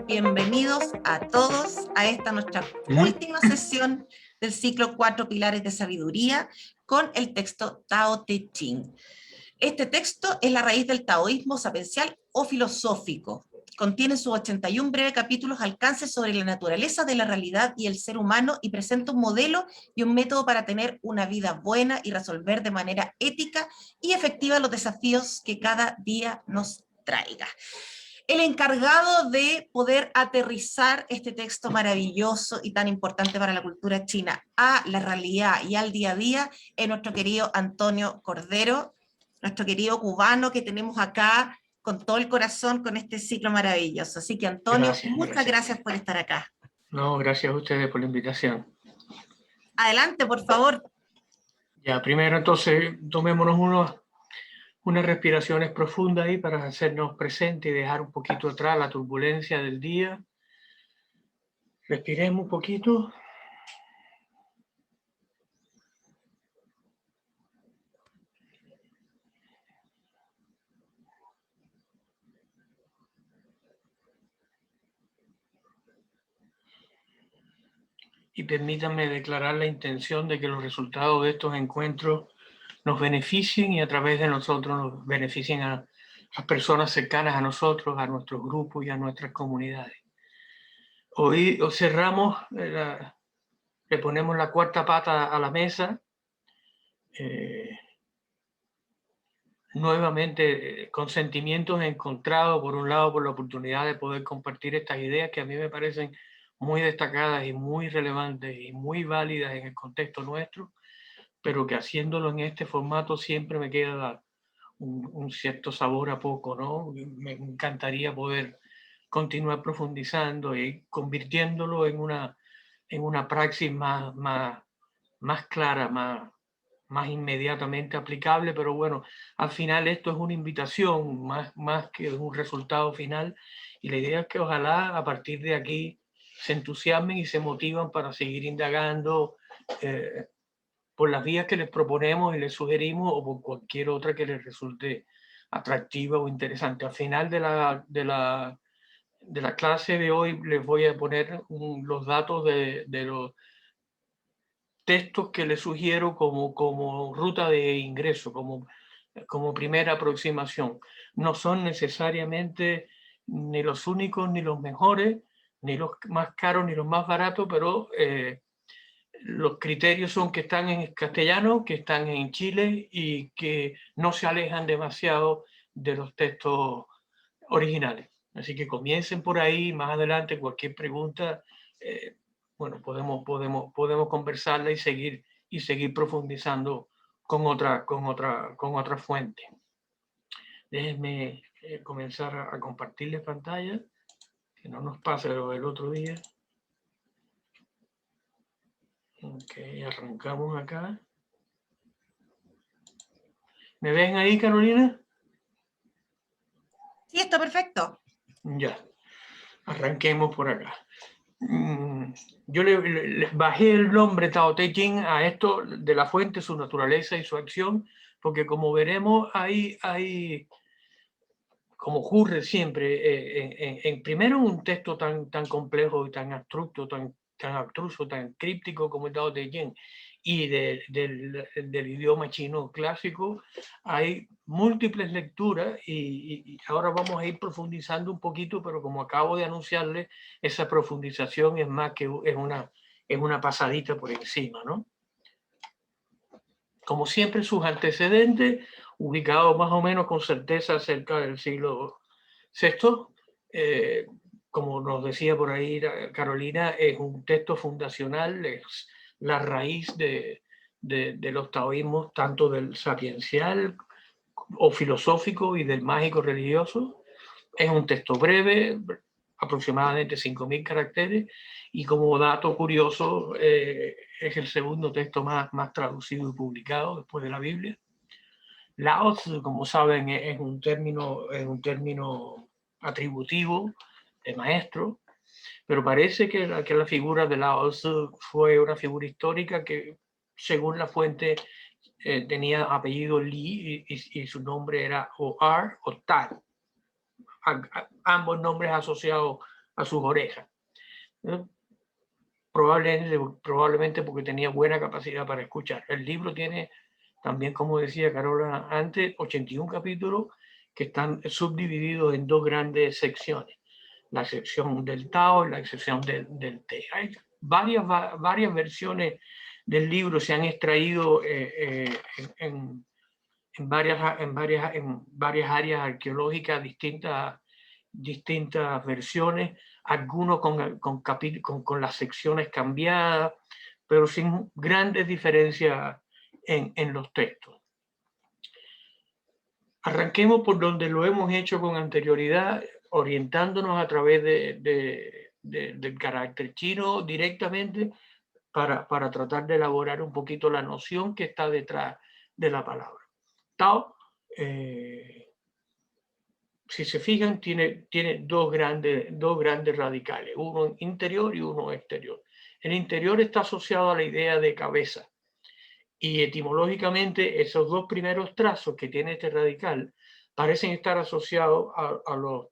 Bienvenidos a todos a esta nuestra última sesión del ciclo 4 Pilares de Sabiduría con el texto Tao Te Ching. Este texto es la raíz del taoísmo sapiencial o filosófico. Contiene sus 81 breves capítulos alcances sobre la naturaleza de la realidad y el ser humano y presenta un modelo y un método para tener una vida buena y resolver de manera ética y efectiva los desafíos que cada día nos traiga. El encargado de poder aterrizar este texto maravilloso y tan importante para la cultura china a la realidad y al día a día es nuestro querido Antonio Cordero, nuestro querido cubano que tenemos acá con todo el corazón con este ciclo maravilloso. Así que Antonio, muchas gracias por estar acá. No, gracias a ustedes por la invitación. Adelante, por favor. Ya, primero entonces tomémonos unas respiraciones profundas ahí para hacernos presentes y dejar un poquito atrás la turbulencia del día. Respiremos un poquito. Y permítanme declarar la intención de que los resultados de estos encuentros nos beneficien y a través de nosotros nos beneficien a las personas cercanas a nosotros, a nuestros grupos y a nuestras comunidades. Hoy cerramos, le ponemos la cuarta pata a la mesa, nuevamente con sentimientos encontrados, por un lado por la oportunidad de poder compartir estas ideas que a mí me parecen muy destacadas y muy relevantes y muy válidas en el contexto nuestro, pero que haciéndolo en este formato siempre me queda un cierto sabor a poco, ¿no? Me encantaría poder continuar profundizando y convirtiéndolo en una praxis más clara, más inmediatamente aplicable, pero bueno, al final esto es una invitación más que un resultado final, y la idea es que ojalá a partir de aquí se entusiasmen y se motivan para seguir indagando por las vías que les proponemos y les sugerimos o por cualquier otra que les resulte atractiva o interesante. Al final de la clase de hoy les voy a poner los datos de los textos que les sugiero como ruta de ingreso, como primera aproximación. No son necesariamente ni los únicos ni los mejores, ni los más caros ni los más baratos, pero los criterios son que están en castellano, que están en Chile y que no se alejan demasiado de los textos originales. Así que comiencen por ahí, más adelante cualquier pregunta, bueno, podemos conversarla y seguir profundizando con otra fuente. Déjenme comenzar a compartirles pantalla, que no nos pase lo del otro día. Ok, arrancamos acá. ¿Me ven ahí, Carolina? Sí, está perfecto. Ya, arranquemos por acá. Yo le bajé el nombre Tao Te Ching a esto de la fuente, su naturaleza y su acción, porque como veremos, hay como ocurre siempre, primero en un texto tan complejo y tan abstruso, tan abstruso, tan críptico como el Tao Te Ching, y del idioma chino clásico, hay múltiples lecturas y ahora vamos a ir profundizando un poquito, pero como acabo de anunciarles, esa profundización es más que es una pasadita por encima, ¿no? Como siempre, sus antecedentes, ubicados más o menos con certeza cerca del siglo VI, como nos decía por ahí Carolina, es un texto fundacional, es la raíz de los taoísmos, tanto del sapiencial o filosófico y del mágico religioso. Es un texto breve, aproximadamente 5.000 caracteres, y como dato curioso, es el segundo texto más traducido y publicado después de la Biblia. Laos, como saben, es un término atributivo de maestro, pero parece que la figura de Lao Tzu fue una figura histórica que, según la fuente, tenía apellido Li y su nombre era o Ar o Tal, ambos nombres asociados a sus orejas. Probablemente porque tenía buena capacidad para escuchar. El libro tiene también, como decía Carola antes, 81 capítulos que están subdivididos en dos grandes secciones. La sección del Tao y la sección del Te. Hay varias versiones del libro, se han extraído en varias áreas arqueológicas, distintas versiones, algunos con las secciones cambiadas, pero sin grandes diferencias en los textos. Arranquemos por donde lo hemos hecho con anterioridad, orientándonos a través del carácter chino directamente para tratar de elaborar un poquito la noción que está detrás de la palabra. Tao, si se fijan, tiene dos grandes radicales, uno interior y uno exterior. El interior está asociado a la idea de cabeza, y etimológicamente esos dos primeros trazos que tiene este radical parecen estar asociados a los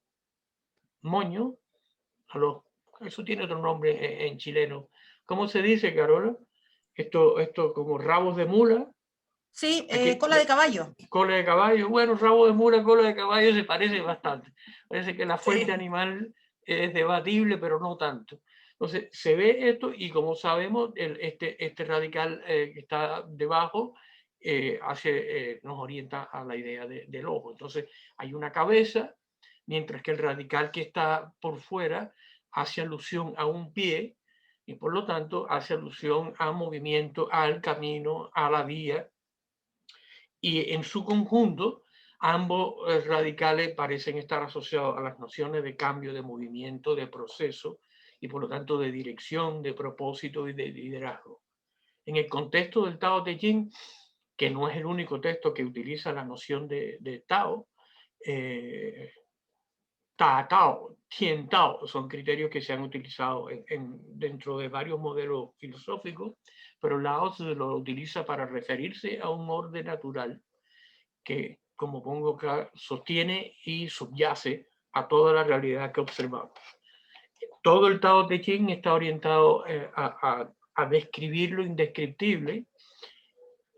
moños, eso tiene otro nombre en chileno. ¿Cómo se dice, Carola? Esto como rabos de mula. Sí, cola de caballo. Cola de caballo, bueno, rabo de mula, cola de caballo se parece bastante. Parece que la fuente animal es debatible, pero no tanto. Entonces, se ve esto y como sabemos, este radical que está debajo nos orienta a la idea del ojo. Entonces, hay una cabeza, mientras que el radical que está por fuera hace alusión a un pie y por lo tanto hace alusión a movimiento, al camino, a la vía. Y en su conjunto, ambos radicales parecen estar asociados a las nociones de cambio, de movimiento, de proceso y por lo tanto de dirección, de propósito y de liderazgo. En el contexto del Tao Te Ching, que no es el único texto que utiliza la noción de Tao, Ta Tao, Tien Tao, son criterios que se han utilizado dentro de varios modelos filosóficos, pero Lao Tzu lo utiliza para referirse a un orden natural que, como pongo acá, sostiene y subyace a toda la realidad que observamos. Todo el Tao Te Ching está orientado a describir lo indescriptible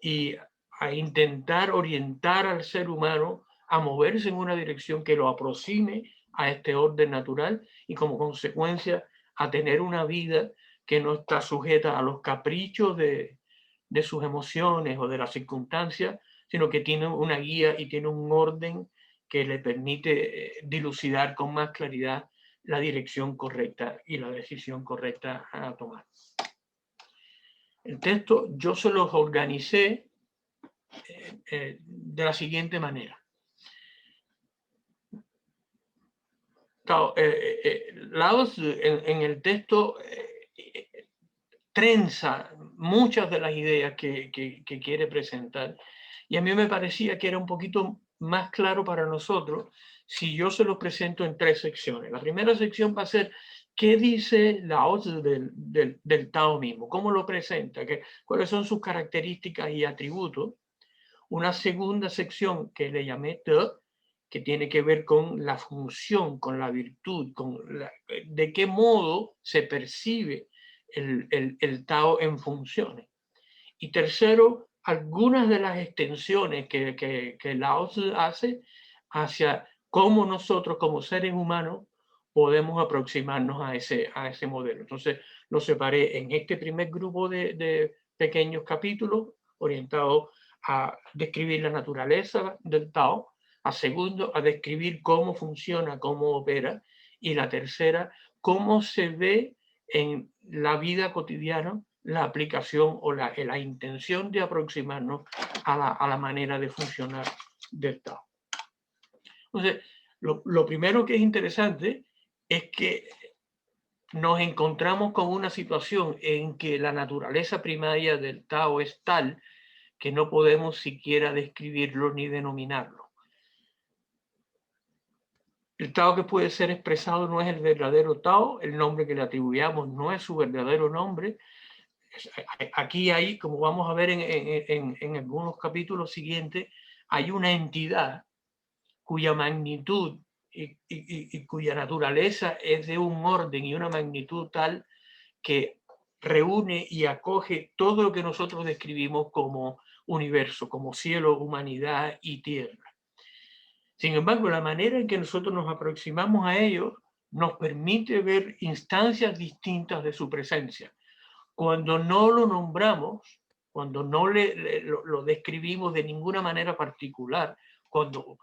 y a intentar orientar al ser humano a moverse en una dirección que lo aproxime a este orden natural y como consecuencia a tener una vida que no está sujeta a los caprichos de sus emociones o de las circunstancias, sino que tiene una guía y tiene un orden que le permite dilucidar con más claridad la dirección correcta y la decisión correcta a tomar. El texto yo se los organicé de la siguiente manera. Lao Tzu en el texto trenza muchas de las ideas que quiere presentar y a mí me parecía que era un poquito más claro para nosotros si yo se los presento en tres secciones. La primera sección va a ser qué dice Lao Tzu del Tao mismo, cómo lo presenta, cuáles son sus características y atributos. Una segunda sección que le llamé Te, que tiene que ver con la función, con la virtud, de qué modo se percibe el Tao en funciones. Y tercero, algunas de las extensiones que Lao Tzu hace hacia cómo nosotros como seres humanos podemos aproximarnos a ese modelo. Entonces lo separé en este primer grupo de pequeños capítulos orientados a describir la naturaleza del Tao, a segundo, a describir cómo funciona, cómo opera, y la tercera, cómo se ve en la vida cotidiana la aplicación o la intención de aproximarnos a la manera de funcionar del Tao. Entonces, lo primero que es interesante es que nos encontramos con una situación en que la naturaleza primaria del Tao es tal que no podemos siquiera describirlo ni denominarlo. El Tao que puede ser expresado no es el verdadero Tao, el nombre que le atribuyamos no es su verdadero nombre. Aquí hay, como vamos a ver en algunos capítulos siguientes, hay una entidad cuya magnitud y cuya naturaleza es de un orden y una magnitud tal que reúne y acoge todo lo que nosotros describimos como universo, como cielo, humanidad y tierra. Sin embargo, la manera en que nosotros nos aproximamos a ellos nos permite ver instancias distintas de su presencia. Cuando no lo nombramos, cuando no lo describimos de ninguna manera particular, cuando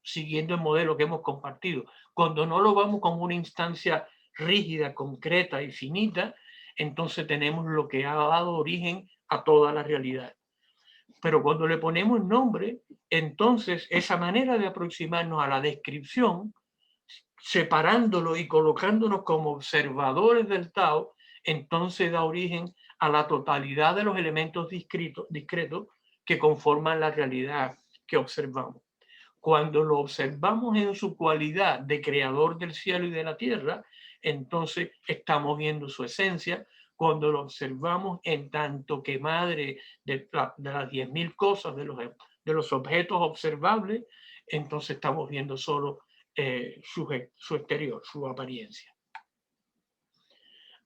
siguiendo el modelo que hemos compartido, cuando no lo vamos como una instancia rígida, concreta y finita, entonces tenemos lo que ha dado origen a toda la realidad. Pero cuando le ponemos nombre, entonces esa manera de aproximarnos a la descripción, separándolo y colocándonos como observadores del Tao, entonces da origen a la totalidad de los elementos discretos que conforman la realidad que observamos. Cuando lo observamos en su cualidad de creador del cielo y de la tierra, entonces estamos viendo su esencia. Cuando lo observamos en tanto que madre de las 10.000 cosas, de los objetos observables, entonces estamos viendo solo su exterior, su apariencia.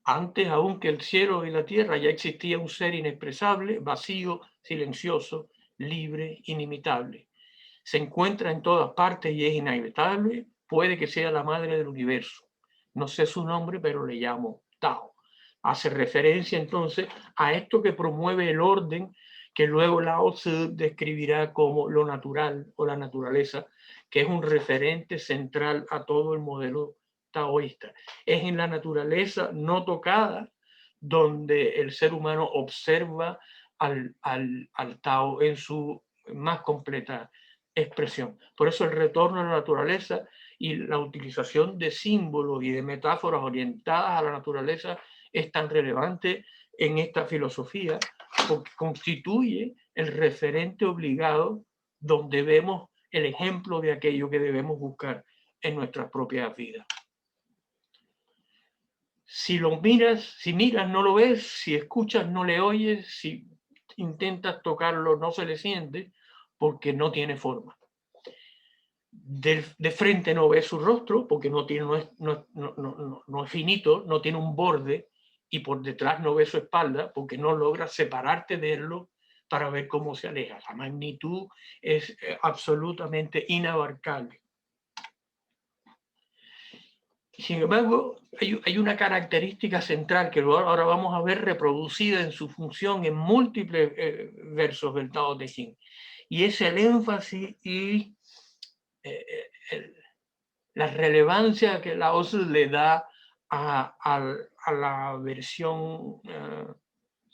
Antes aún que el cielo y la tierra ya existía un ser inexpresable, vacío, silencioso, libre, inimitable. Se encuentra en todas partes y es inevitable, puede que sea la madre del universo. No sé su nombre, pero le llamo Tao. Hace referencia entonces a esto que promueve el orden que luego Lao Tzu describirá como lo natural o la naturaleza, que es un referente central a todo el modelo taoísta. Es en la naturaleza no tocada donde el ser humano observa al Tao en su más completa expresión. Por eso el retorno a la naturaleza y la utilización de símbolos y de metáforas orientadas a la naturaleza es tan relevante en esta filosofía, porque constituye el referente obligado donde vemos el ejemplo de aquello que debemos buscar en nuestras propias vidas. Si lo miras, si miras no lo ves, si escuchas no le oyes, si intentas tocarlo no se le siente, porque no tiene forma. De frente no ves su rostro, porque no es finito, no tiene un borde, y por detrás no ves su espalda, porque no logras separarte de él para ver cómo se aleja. La magnitud es absolutamente inabarcable. Sin embargo, hay una característica central que ahora vamos a ver reproducida en su función en múltiples versos del Tao Te Ching, y es el énfasis y la relevancia que Lao Tzu le da a la versión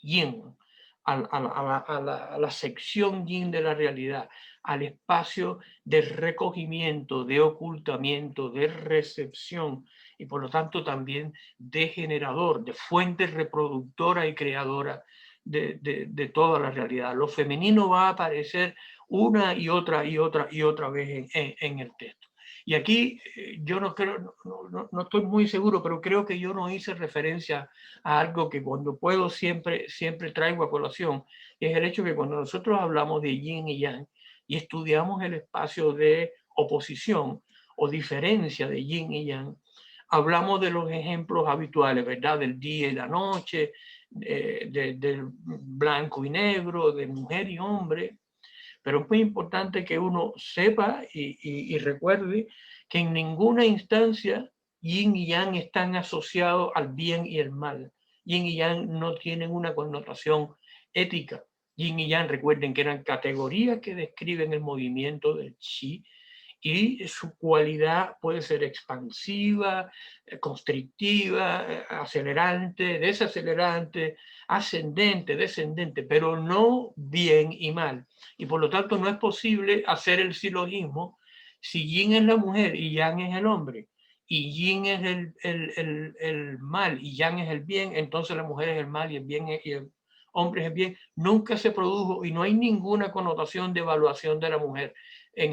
yin, a la sección yin de la realidad, al espacio de recogimiento, de ocultamiento, de recepción y por lo tanto también de generador, de fuente reproductora y creadora de toda la realidad. Lo femenino va a aparecer una y otra vez en el texto. Y aquí yo no estoy muy seguro, pero creo que yo no hice referencia a algo que cuando puedo siempre traigo a colación, es el hecho que cuando nosotros hablamos de yin y yang y estudiamos el espacio de oposición o diferencia de yin y yang, hablamos de los ejemplos habituales, ¿verdad? Del día y la noche, del blanco y negro, de mujer y hombre. Pero es muy importante que uno sepa y recuerde que en ninguna instancia yin y yang están asociados al bien y el mal. Yin y yang no tienen una connotación ética. Yin y yang, recuerden que eran categorías que describen el movimiento del chi, y su cualidad puede ser expansiva, constrictiva, acelerante, desacelerante, ascendente, descendente, pero no bien y mal. Y por lo tanto no es posible hacer el silogismo si yin es la mujer y yang es el hombre, y yin es el mal y yang es el bien, entonces la mujer es el mal y el bien es, hombres en bien, nunca se produjo y no hay ninguna connotación de evaluación de la mujer en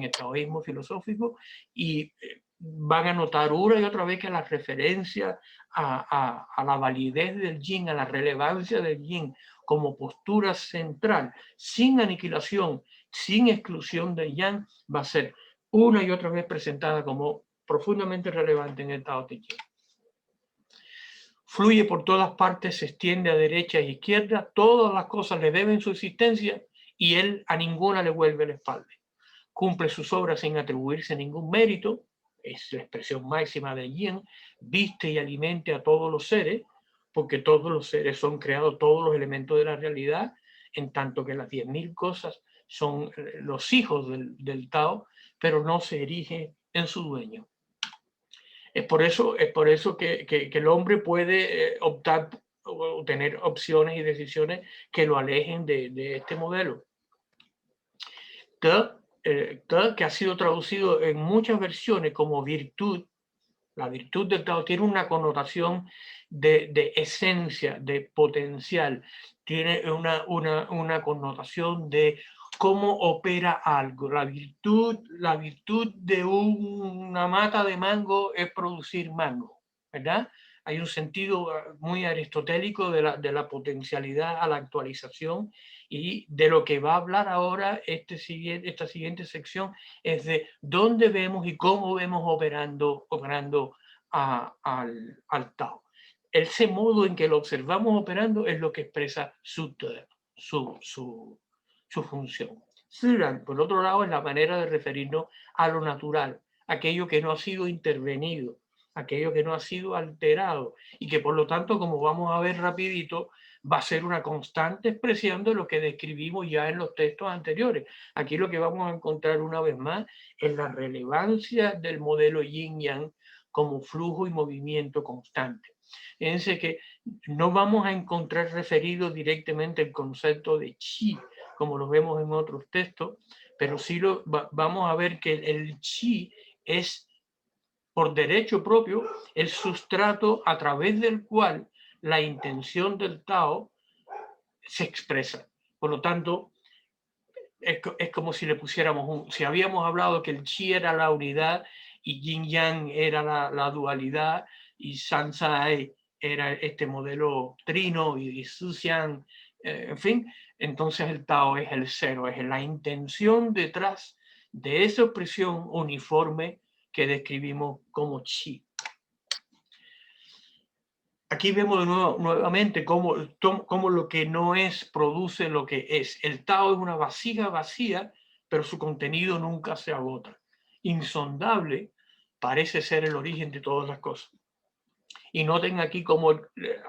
el taoísmo filosófico, y van a notar una y otra vez que la referencia a la validez del yin, a la relevancia del yin como postura central, sin aniquilación, sin exclusión del yang, va a ser una y otra vez presentada como profundamente relevante en el Tao Te Ching. Fluye por todas partes, se extiende a derecha e izquierda, todas las cosas le deben su existencia y él a ninguna le vuelve la espalda. Cumple sus obras sin atribuirse ningún mérito, es la expresión máxima del yin, viste y alimente a todos los seres, porque todos los seres son creados, todos los elementos de la realidad, en tanto que las 10.000 cosas son los hijos del Tao, pero no se erige en su dueño. Es por eso que el hombre puede optar o tener opciones y decisiones que lo alejen de este modelo. Que ha sido traducido en muchas versiones como virtud. La virtud del Tao tiene una connotación de esencia, de potencial, tiene una connotación de cómo opera algo. La virtud de una mata de mango es producir mango, ¿verdad? Hay un sentido muy aristotélico de la potencialidad a la actualización, y de lo que va a hablar ahora esta siguiente sección es de dónde vemos y cómo vemos operando al Tao. Ese modo en que lo observamos operando es lo que expresa su función. Siran, por otro lado, es la manera de referirnos a lo natural, aquello que no ha sido intervenido, aquello que no ha sido alterado, y que por lo tanto, como vamos a ver rapidito, va a ser una constante expresión de lo que describimos ya en los textos anteriores. Aquí lo que vamos a encontrar una vez más es la relevancia del modelo yin-yang como flujo y movimiento constante. Fíjense que no vamos a encontrar referido directamente el concepto de chi, como lo vemos en otros textos, pero sí vamos a ver que el chi es, por derecho propio, el sustrato a través del cual la intención del Tao se expresa. Por lo tanto, es como si le pusiéramos si habíamos hablado que el chi era la unidad y yin yang era la dualidad y Sansai era este modelo trino y Suxian, en fin, entonces el Tao es el cero, es la intención detrás de esa expresión uniforme que describimos como chi. Aquí vemos nuevamente cómo lo que no es produce lo que es. El Tao es una vasija vacía, pero su contenido nunca se agota. Insondable parece ser el origen de todas las cosas. Y noten aquí cómo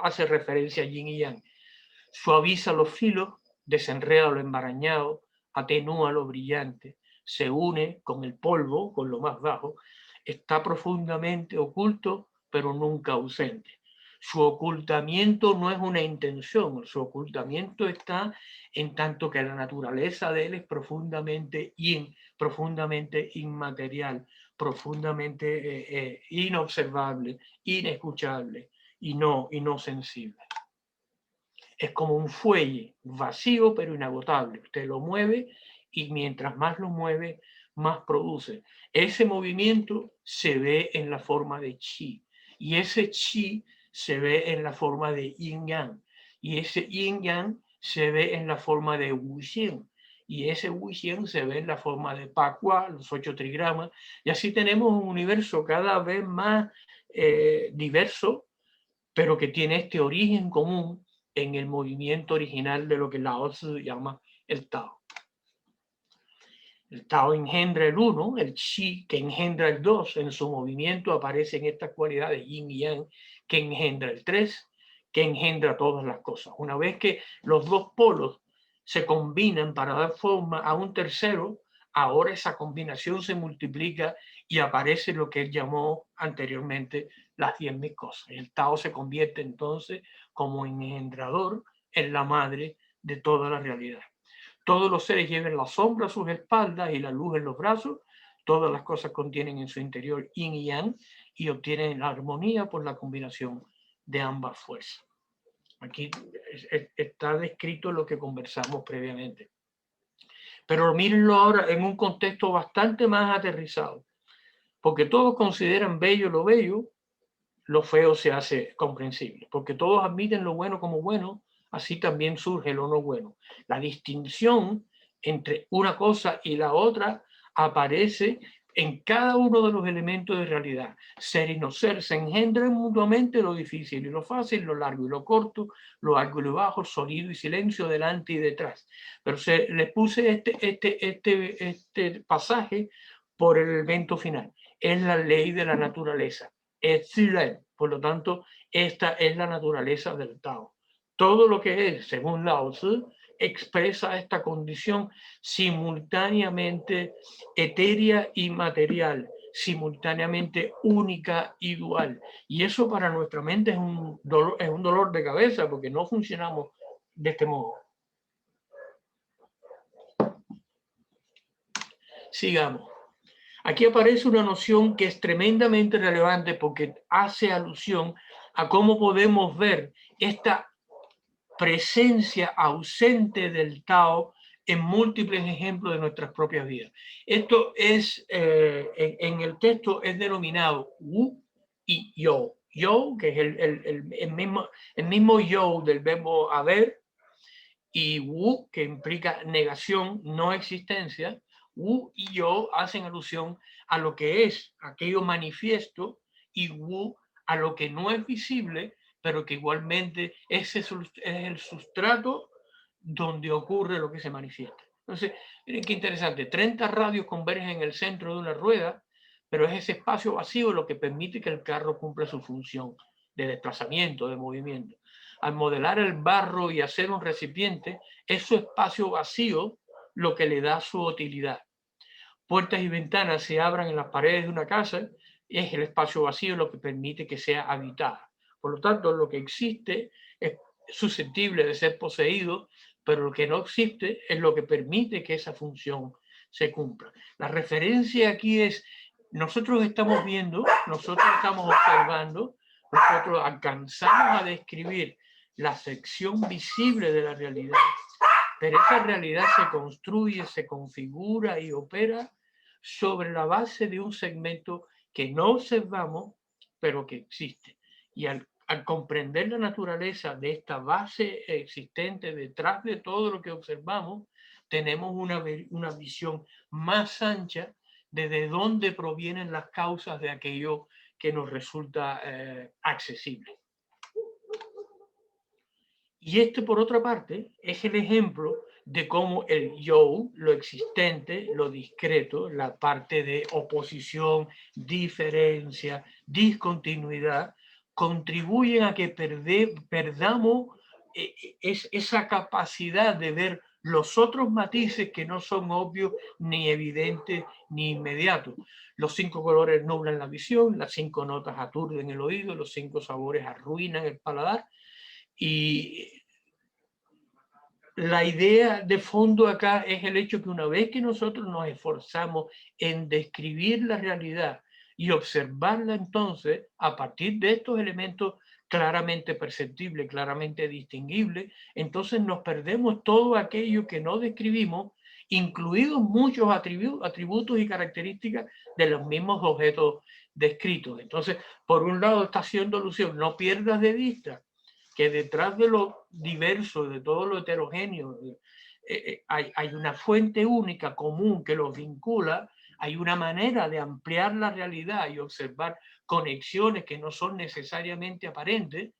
hace referencia a yin y yang. Suaviza los filos, desenreda lo embarañado, atenúa lo brillante, se une con el polvo, con lo más bajo, está profundamente oculto, pero nunca ausente. Su ocultamiento no es una intención, su ocultamiento está en tanto que la naturaleza de él es profundamente yin, profundamente inmaterial, profundamente inobservable, inescuchable y no sensible. Es como un fuelle vacío pero inagotable. Usted lo mueve y mientras más lo mueve, más produce. Ese movimiento se ve en la forma de chi y ese chi se ve en la forma de yin-yang, y ese yin-yang se ve en la forma de wuxian, y ese wuxian se ve en la forma de pakua, los 8 trigramas, y así tenemos un universo cada vez más diverso, pero que tiene este origen común en el movimiento original de lo que Lao Tzu llama el Tao. El Tao engendra el 1, el Chi que engendra el 2, en su movimiento aparecen estas cualidades yin y yang, que engendra el 3, que engendra todas las cosas. Una vez que los dos polos se combinan para dar forma a un tercero, ahora esa combinación se multiplica y aparece lo que él llamó anteriormente las 10.000 cosas. El Tao se convierte entonces como engendrador en la madre de toda la realidad. Todos los seres llevan la sombra a sus espaldas y la luz en los brazos. Todas las cosas contienen en su interior yin y yang y obtienen la armonía por la combinación de ambas fuerzas. Aquí está descrito lo que conversamos previamente. Pero mírenlo ahora en un contexto bastante más aterrizado, porque todos consideran bello lo bello, lo feo se hace comprensible, porque todos admiten lo bueno como bueno, así también surge lo no bueno. La distinción entre una cosa y la otra aparece en cada uno de los elementos de realidad. Ser y no ser se engendran mutuamente lo difícil y lo fácil, lo largo y lo corto, lo alto y lo bajo, sonido y silencio, delante y detrás. Pero les puse este pasaje por el evento final. Es la ley de la naturaleza. Es Zilén. Por lo tanto, esta es la naturaleza del Tao. Todo lo que es, según Lao Tzu, expresa esta condición simultáneamente etérea y material, simultáneamente única y dual. Y eso para nuestra mente es un dolor de cabeza, porque no funcionamos de este modo. Sigamos. Aquí aparece una noción que es tremendamente relevante porque hace alusión a cómo podemos ver esta presencia ausente del Tao en múltiples ejemplos de nuestras propias vidas. Esto es, en el texto es denominado Wu y Yo. Yo, que es el mismo yo del verbo haber, y Wu, que implica negación, no existencia. Wu y Yo hacen alusión a lo que es aquello manifiesto, y Wu a lo que no es visible, pero que igualmente es el sustrato donde ocurre lo que se manifiesta. Entonces, miren qué interesante, 30 radios convergen en el centro de una rueda, pero es ese espacio vacío lo que permite que el carro cumpla su función de desplazamiento, de movimiento. Al modelar el barro y hacer un recipiente, es su espacio vacío lo que le da su utilidad. Puertas y ventanas se abran en las paredes de una casa, es el espacio vacío lo que permite que sea habitada. Por lo tanto, lo que existe es susceptible de ser poseído, pero lo que no existe es lo que permite que esa función se cumpla. La referencia aquí es, nosotros estamos viendo, nosotros estamos observando, nosotros alcanzamos a describir la sección visible de la realidad, pero esa realidad se construye, se configura y opera sobre la base de un segmento que no observamos, pero que existe. Y al comprender la naturaleza de esta base existente detrás de todo lo que observamos, tenemos una visión más ancha de dónde provienen las causas de aquello que nos resulta accesible. Y este, por otra parte, es el ejemplo de cómo el yo, lo existente, lo discreto, la parte de oposición, diferencia, discontinuidad, contribuyen a que perdamos esa capacidad de ver los otros matices que no son obvios, ni evidentes, ni inmediatos. Los 5 colores nublan la visión, las 5 notas aturden el oído, los 5 sabores arruinan el paladar. Y la idea de fondo acá es el hecho que una vez que nosotros nos esforzamos en describir la realidad y observarla entonces a partir de estos elementos claramente perceptibles, claramente distinguibles, entonces nos perdemos todo aquello que no describimos, incluidos muchos atributos y características de los mismos objetos descritos. Entonces, por un lado está haciendo alusión, no pierdas de vista que detrás de lo diverso, de todo lo heterogéneo, hay una fuente única, común, que los vincula, hay una manera de ampliar la realidad y observar conexiones que no son necesariamente aparentes,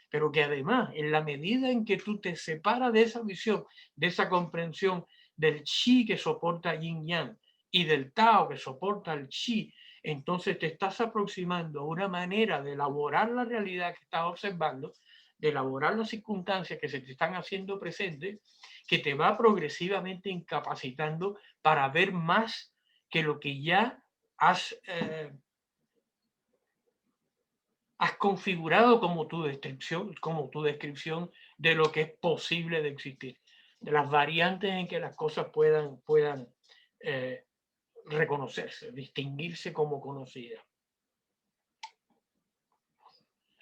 pero que además, en la medida en que tú te separas de esa visión, de esa comprensión del chi que soporta yin yang y del tao que soporta el chi, entonces te estás aproximando a una manera de elaborar la realidad que estás observando, de elaborar las circunstancias que se te están haciendo presentes, que te va progresivamente incapacitando para ver más que lo que ya has configurado como tu descripción de lo que es posible de existir, de las variantes en que las cosas puedan reconocerse, distinguirse como conocidas.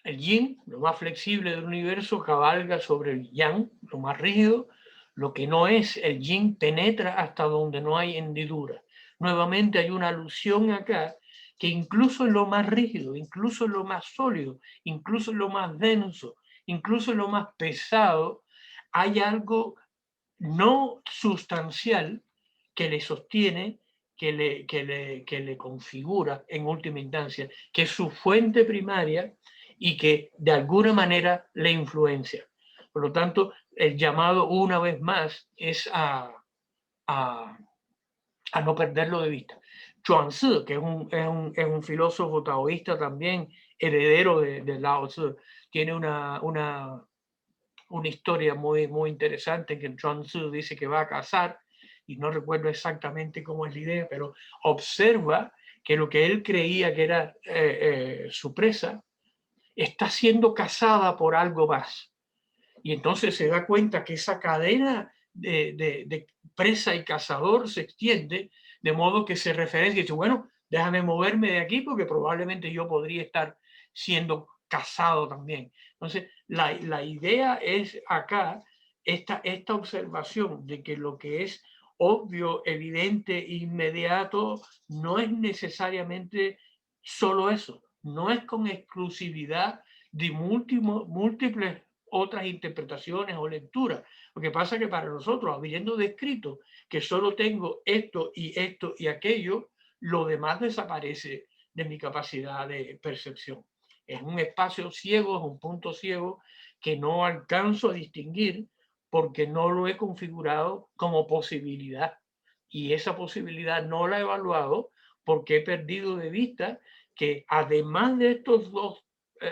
El yin, lo más flexible del universo, cabalga sobre el yang, lo más rígido. Lo que no es, el yin penetra hasta donde no hay hendidura. Nuevamente hay una alusión acá que incluso en lo más rígido, incluso en lo más sólido, incluso en lo más denso, incluso en lo más pesado, hay algo no sustancial que le sostiene, que le configura en última instancia, que es su fuente primaria y que de alguna manera le influencia. Por lo tanto, el llamado una vez más es a no perderlo de vista. Chuang-Tzu, que es un filósofo taoísta también, heredero de Lao Tzu, tiene una historia muy interesante en que Chuang-Tzu dice que va a cazar, y no recuerdo exactamente cómo es la idea, pero observa que lo que él creía que era su presa está siendo cazada por algo más. Y entonces se da cuenta que esa cadena de presa y cazador se extiende, de modo que se referencia y dice, bueno, déjame moverme de aquí porque probablemente yo podría estar siendo cazado también. Entonces, la idea es acá, esta observación de que lo que es obvio, evidente, inmediato, no es necesariamente solo eso, no es con exclusividad de múltiples otras interpretaciones o lecturas. Lo que pasa es que para nosotros, habiendo descrito que solo tengo esto y aquello, lo demás desaparece de mi capacidad de percepción. Es un espacio ciego, es un punto ciego que no alcanzo a distinguir porque no lo he configurado como posibilidad. Y esa posibilidad no la he evaluado porque he perdido de vista que además de estos dos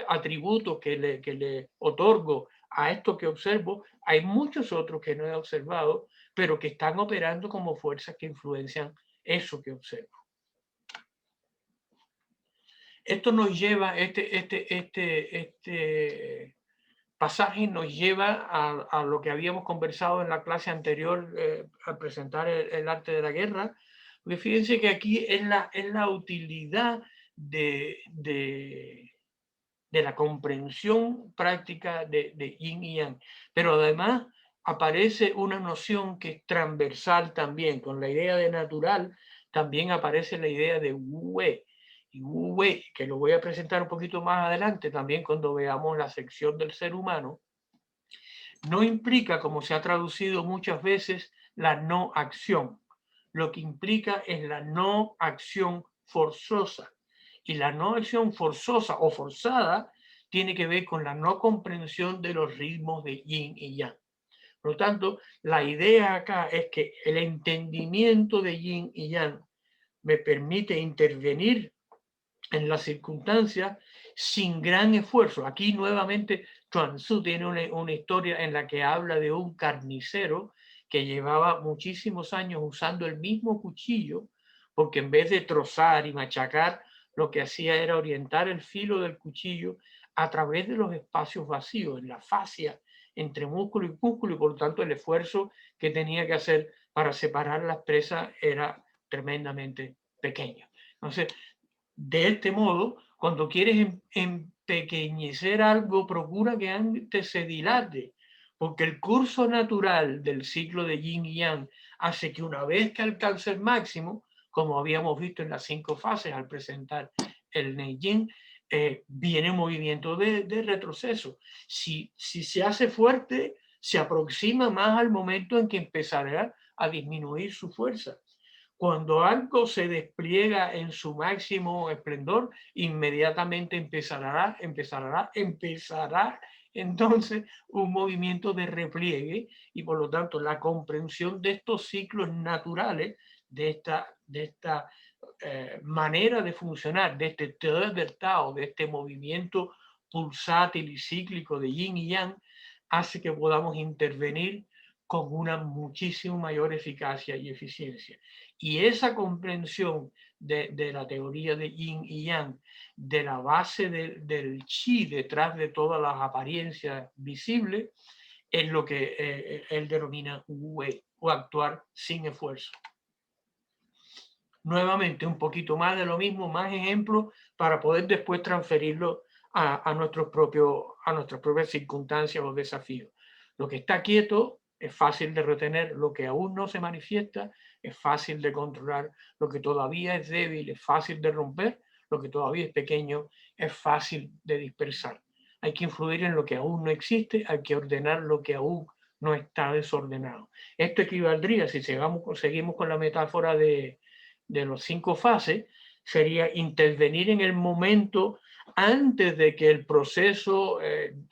atributos que le otorgo a esto que observo, hay muchos otros que no he observado, pero que están operando como fuerzas que influencian eso que observo. Esto nos lleva, este pasaje nos lleva a lo que habíamos conversado en la clase anterior al presentar el arte de la guerra, porque fíjense que aquí es la utilidad de la comprensión práctica de yin y yang, pero además aparece una noción que es transversal también, con la idea de natural también aparece la idea de Wu Wei, y Wu Wei, que lo voy a presentar un poquito más adelante también cuando veamos la sección del ser humano, no implica, como se ha traducido muchas veces, la no acción. Lo que implica es la no acción forzosa. Y la no acción forzosa o forzada tiene que ver con la no comprensión de los ritmos de yin y yang. Por lo tanto, la idea acá es que el entendimiento de yin y yang me permite intervenir en las circunstancias sin gran esfuerzo. Aquí nuevamente Chuang-Tzu tiene una historia en la que habla de un carnicero que llevaba muchísimos años usando el mismo cuchillo, porque en vez de trozar y machacar, lo que hacía era orientar el filo del cuchillo a través de los espacios vacíos, en la fascia entre músculo y músculo, y por lo tanto el esfuerzo que tenía que hacer para separar las presas era tremendamente pequeño. Entonces, de este modo, cuando quieres empequeñecer algo, procura que antes se dilate, porque el curso natural del ciclo de yin y yang hace que una vez que alcance el máximo, como habíamos visto en las 5 fases al presentar el Neijing, viene un movimiento de retroceso. Si se hace fuerte, se aproxima más al momento en que empezará a disminuir su fuerza. Cuando algo se despliega en su máximo esplendor, inmediatamente empezará entonces un movimiento de repliegue y por lo tanto la comprensión de estos ciclos naturales, de esta manera de funcionar, de este Tao, de este movimiento pulsátil y cíclico de yin y yang, hace que podamos intervenir con una muchísimo mayor eficacia y eficiencia. Y esa comprensión de la teoría de yin y yang, de la base del chi detrás de todas las apariencias visibles, es lo que él denomina Wu Wei, o actuar sin esfuerzo. Nuevamente, un poquito más de lo mismo, más ejemplos para poder después transferirlo a nuestras propias circunstancias o desafíos. Lo que está quieto es fácil de retener, lo que aún no se manifiesta es fácil de controlar, lo que todavía es débil es fácil de romper, lo que todavía es pequeño es fácil de dispersar. Hay que influir en lo que aún no existe, hay que ordenar lo que aún no está desordenado. Esto equivaldría, si seguimos con la metáfora de los 5 fases, sería intervenir en el momento antes de que el proceso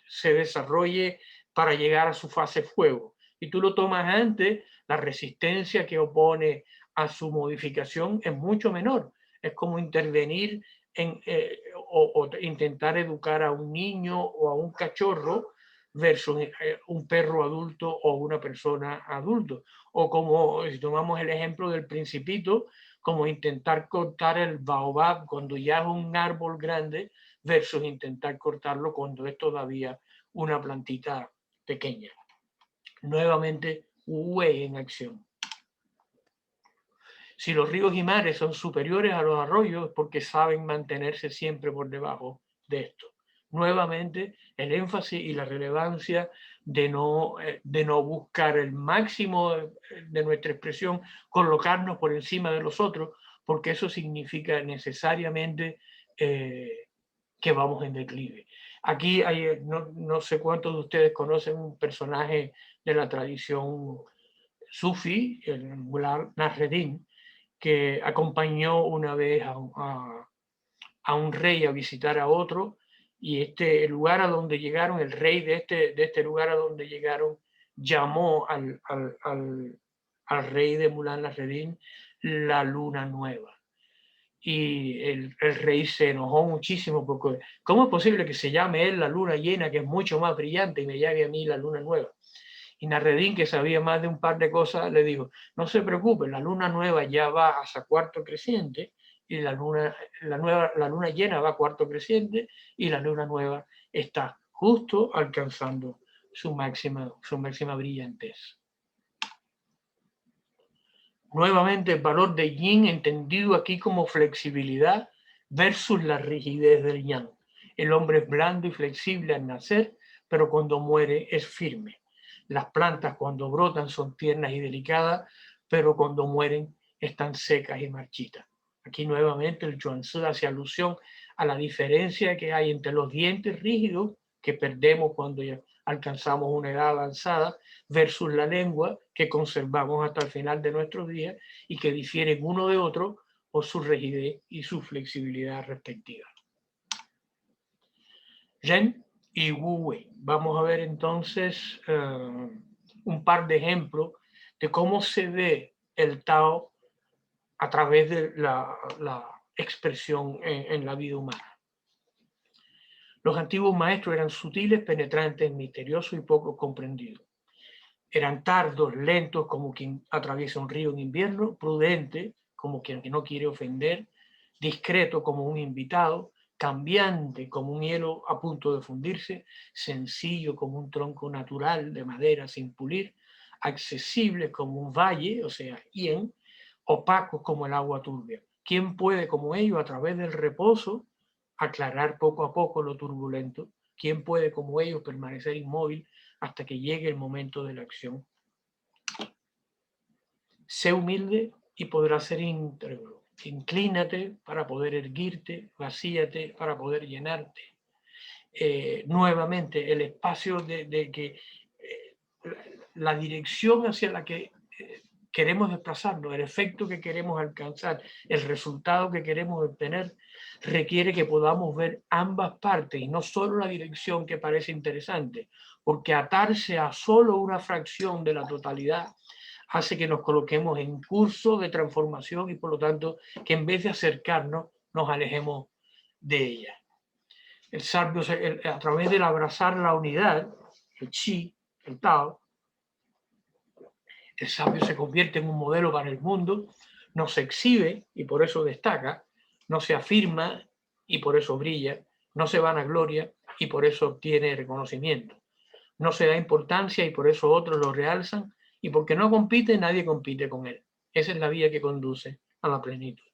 se desarrolle para llegar a su fase fuego. Y tú lo tomas antes, la resistencia que opone a su modificación es mucho menor. Es como intervenir o intentar educar a un niño o a un cachorro versus un perro adulto o una persona adulto. O como, si tomamos el ejemplo del Principito, como intentar cortar el baobab cuando ya es un árbol grande versus intentar cortarlo cuando es todavía una plantita pequeña. Nuevamente, Wu-wei en acción. Si los ríos y mares son superiores a los arroyos es porque saben mantenerse siempre por debajo de esto. Nuevamente, el énfasis y la relevancia de no buscar el máximo de nuestra expresión, colocarnos por encima de los otros, porque eso significa necesariamente que vamos en declive. Aquí hay, no sé cuántos de ustedes conocen un personaje de la tradición sufi, el Mullah Nasreddin, que acompañó una vez a un rey a visitar a otro, y el lugar a donde llegaron, el rey de este lugar a donde llegaron, llamó al rey de Mullah Nasreddin la luna nueva. Y el rey se enojó muchísimo porque ¿cómo es posible que se llame él la luna llena, que es mucho más brillante, y me llame a mí la luna nueva? Y Nasreddin, que sabía más de un par de cosas, le dijo, no se preocupe, la luna nueva ya va hacia cuarto creciente, y la luna llena va a cuarto creciente, y la luna nueva está justo alcanzando su máxima brillantez. Nuevamente el valor de yin entendido aquí como flexibilidad versus la rigidez del yang. El hombre es blando y flexible al nacer, pero cuando muere es firme. Las plantas cuando brotan son tiernas y delicadas, pero cuando mueren están secas y marchitas. Aquí nuevamente el Zhuangzi hace alusión a la diferencia que hay entre los dientes rígidos que perdemos cuando ya alcanzamos una edad avanzada versus la lengua que conservamos hasta el final de nuestros días y que difieren uno de otro por su rigidez y su flexibilidad respectiva. Ren y Wu-wei. Vamos a ver entonces un par de ejemplos de cómo se ve el Tao a través de la expresión en la vida humana. Los antiguos maestros eran sutiles, penetrantes, misteriosos y poco comprendidos. Eran tardos, lentos, como quien atraviesa un río en invierno, prudente, como quien no quiere ofender, discreto como un invitado, cambiante como un hielo a punto de fundirse, sencillo como un tronco natural de madera sin pulir, accesible como un valle, o sea, yin, opacos como el agua turbia. ¿Quién puede como ellos a través del reposo aclarar poco a poco lo turbulento? ¿Quién puede como ellos permanecer inmóvil hasta que llegue el momento de la acción? Sé humilde y podrás ser íntegro. Inclínate para poder erguirte, vacíate para poder llenarte. Nuevamente, el espacio de que la dirección hacia la que queremos desplazarnos, el efecto que queremos alcanzar, el resultado que queremos obtener, requiere que podamos ver ambas partes y no solo la dirección que parece interesante, porque atarse a solo una fracción de la totalidad hace que nos coloquemos en curso de transformación y por lo tanto que en vez de acercarnos nos alejemos de ella. El sabio, a través del abrazar la unidad, el chi, el Tao, el sabio se convierte en un modelo para el mundo, no se exhibe y por eso destaca, no se afirma y por eso brilla, no se vanagloria y por eso obtiene reconocimiento, no se da importancia y por eso otros lo realzan, y porque no compite, nadie compite con él. Esa es la vía que conduce a la plenitud.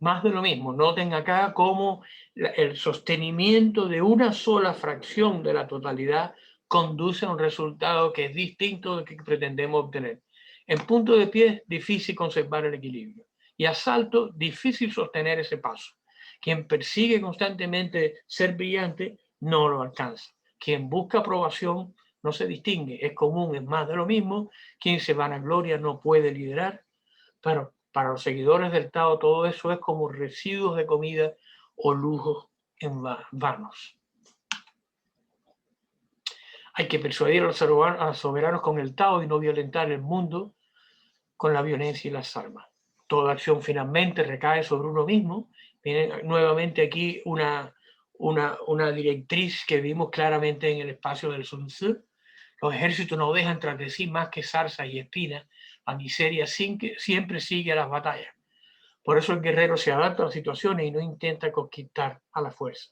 Más de lo mismo, noten acá cómo el sostenimiento de una sola fracción de la totalidad conduce a un resultado que es distinto del que pretendemos obtener. En punto de pie es difícil conservar el equilibrio y a salto difícil sostener ese paso. Quien persigue constantemente ser brillante no lo alcanza. Quien busca aprobación no se distingue, es común, es más de lo mismo. Quien se vanagloria no puede liderar, pero para los seguidores del Tao todo eso es como residuos de comida o lujos en vanos. Hay que persuadir a los soberanos con el Tao y no violentar el mundo con la violencia y las armas. Toda acción finalmente recae sobre uno mismo. Viene nuevamente aquí una directriz que vimos claramente en el espacio del Sun Tzu. Los ejércitos no dejan tras de sí más que zarzas y espinas. La miseria siempre sigue a las batallas. Por eso el guerrero se adapta a las situaciones y no intenta conquistar a la fuerza.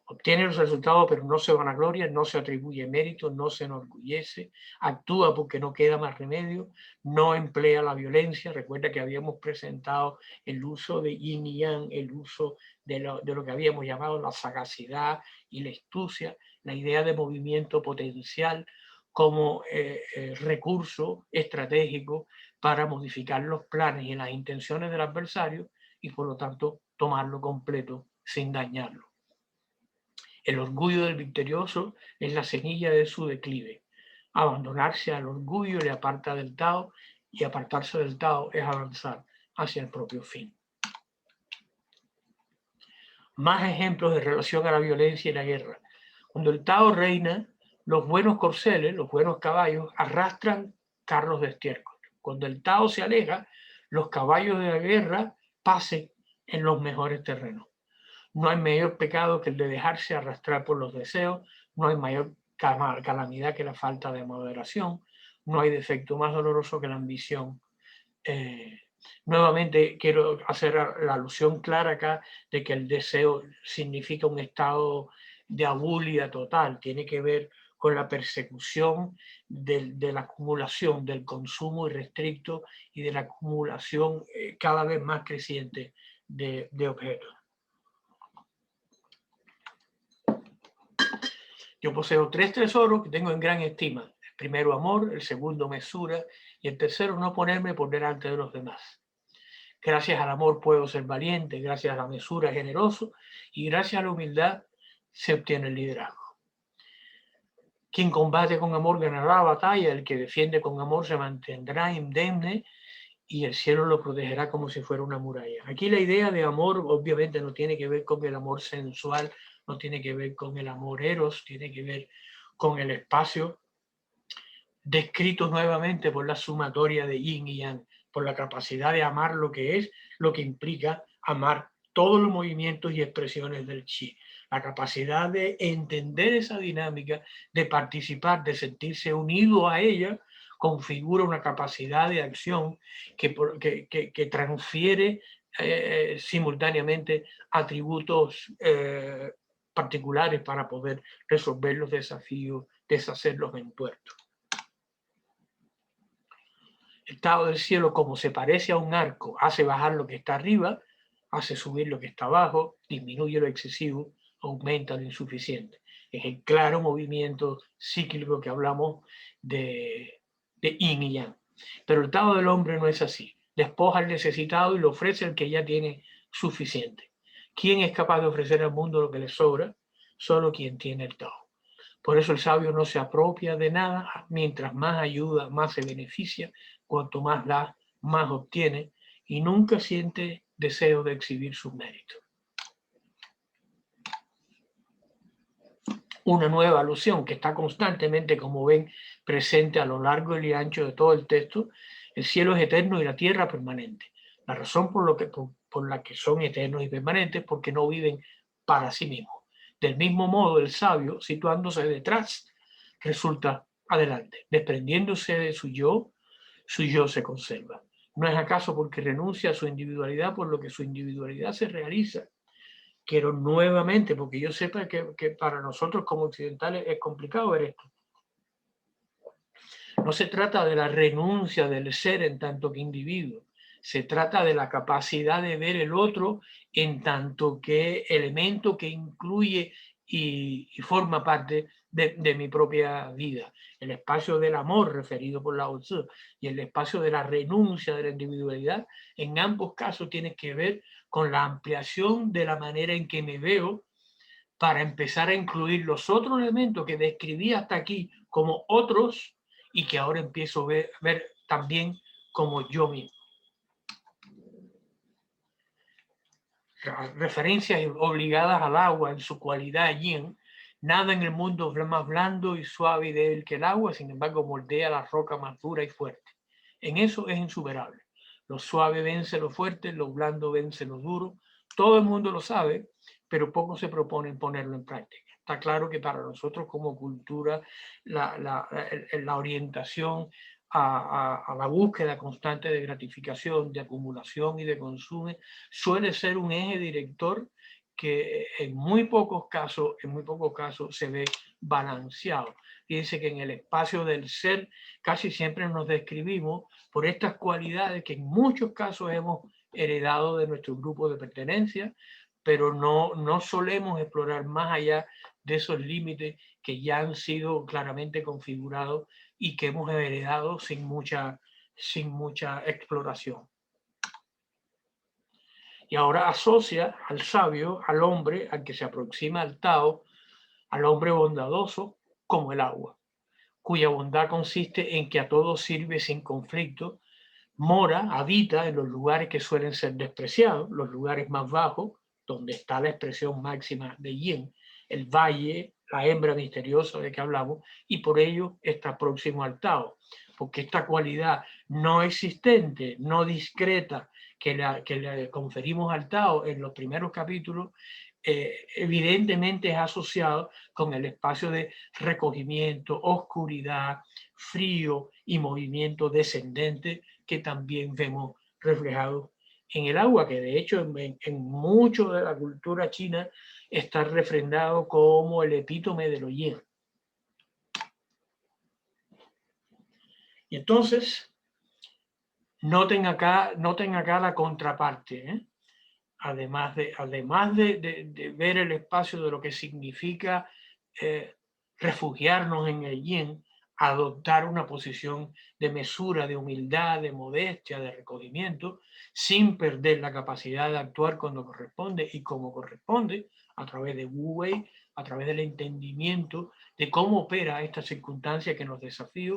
Obtiene los resultados, pero no se vanagloria, no se atribuye mérito, no se enorgullece, actúa porque no queda más remedio, no emplea la violencia. Recuerda que habíamos presentado el uso de yin y yang, el uso de lo que habíamos llamado la sagacidad y la astucia, la idea de movimiento potencial como recurso estratégico para modificar los planes y las intenciones del adversario y por lo tanto tomarlo completo sin dañarlo. El orgullo del victorioso es la semilla de su declive. Abandonarse al orgullo le aparta del Tao y apartarse del Tao es avanzar hacia el propio fin. Más ejemplos de relación a la violencia y la guerra. Cuando el Tao reina, los buenos corceles, los buenos caballos, arrastran carros de estiércol. Cuando el Tao se aleja, los caballos de la guerra pasen en los mejores terrenos. No hay mayor pecado que el de dejarse arrastrar por los deseos, no hay mayor calamidad que la falta de moderación, no hay defecto más doloroso que la ambición. Nuevamente quiero hacer la alusión clara acá de que el deseo significa un estado de abulia total, tiene que ver con la persecución de la acumulación, del consumo irrestricto y de la acumulación cada vez más creciente de objetos. Yo poseo 3 tesoros que tengo en gran estima. El primero, amor. El segundo, mesura. Y el tercero, no ponerme por delante de los demás. Gracias al amor puedo ser valiente. Gracias a la mesura, generoso. Y gracias a la humildad se obtiene el liderazgo. Quien combate con amor ganará la batalla. El que defiende con amor se mantendrá indemne. Y el cielo lo protegerá como si fuera una muralla. Aquí la idea de amor obviamente no tiene que ver con el amor sensual, no tiene que ver con el amor eros, tiene que ver con el espacio descrito nuevamente por la sumatoria de yin y yang, por la capacidad de amar lo que es, lo que implica amar todos los movimientos y expresiones del chi. La capacidad de entender esa dinámica, de participar, de sentirse unido a ella, configura una capacidad de acción que transfiere simultáneamente atributos particulares para poder resolver los desafíos, deshacerlos en tuerto. El estado del cielo, como se parece a un arco, hace bajar lo que está arriba, hace subir lo que está abajo, disminuye lo excesivo, aumenta lo insuficiente. Es el claro movimiento cíclico que hablamos de yin y yang. Pero el estado del hombre no es así. Despoja al necesitado y le ofrece al que ya tiene suficiente. ¿Quién es capaz de ofrecer al mundo lo que le sobra? Solo quien tiene el Tao. Por eso el sabio no se apropia de nada. Mientras más ayuda, más se beneficia. Cuanto más da, más obtiene. Y nunca siente deseo de exhibir sus méritos. Una nueva alusión que está constantemente, como ven, presente a lo largo y ancho de todo el texto. El cielo es eterno y la tierra permanente. La razón por la que son eternos y permanentes es porque no viven para sí mismos. Del mismo modo, el sabio, situándose detrás, resulta adelante. Desprendiéndose de su yo se conserva. ¿No es acaso porque renuncia a su individualidad por lo que su individualidad se realiza? Quiero nuevamente, porque yo sepa que para nosotros como occidentales es complicado ver esto. No se trata de la renuncia del ser en tanto que individuo, Se trata de la capacidad de ver el otro en tanto que elemento que incluye y forma parte de mi propia vida. El espacio del amor referido por Lao Tzu y el espacio de la renuncia de la individualidad, en ambos casos tiene que ver con la ampliación de la manera en que me veo para empezar a incluir los otros elementos que describí hasta aquí como otros y que ahora empiezo a ver también como yo mismo. Referencias obligadas al agua en su cualidad yin. Nada en el mundo es más blando y suave y débil que el agua, sin embargo moldea la roca más dura y fuerte. En eso es insuperable. Lo suave vence lo fuerte, lo blando vence lo duro. Todo el mundo lo sabe, pero pocos se proponen ponerlo en práctica. Está claro que para nosotros como cultura la orientación a la búsqueda constante de gratificación, de acumulación y de consumo suele ser un eje director que en muy pocos casos se ve balanceado. Fíjense que en el espacio del ser casi siempre nos describimos por estas cualidades que en muchos casos hemos heredado de nuestro grupo de pertenencia, pero no solemos explorar más allá de esos límites que ya han sido claramente configurados y que hemos heredado sin mucha exploración. Y ahora asocia al sabio, al hombre, al que se aproxima al Tao, al hombre bondadoso, como el agua, cuya bondad consiste en que a todos sirve sin conflicto, mora, habita en los lugares que suelen ser despreciados, los lugares más bajos, donde está la expresión máxima de yin, el valle, la hembra misteriosa de que hablamos, y por ello está próximo al Tao, porque esta cualidad no existente, no discreta, que le conferimos al Tao en los primeros capítulos, evidentemente es asociado con el espacio de recogimiento, oscuridad, frío y movimiento descendente que también vemos reflejado en el agua, que de hecho en mucho de la cultura china está refrendado como el epítome de lo yin. Y entonces, noten acá la contraparte, ¿eh? Además de ver el espacio de lo que significa refugiarnos en el yin, adoptar una posición de mesura, de humildad, de modestia, de recogimiento, sin perder la capacidad de actuar cuando corresponde y como corresponde, a través de Wu Wei, a través del entendimiento de cómo opera esta circunstancia que nos desafía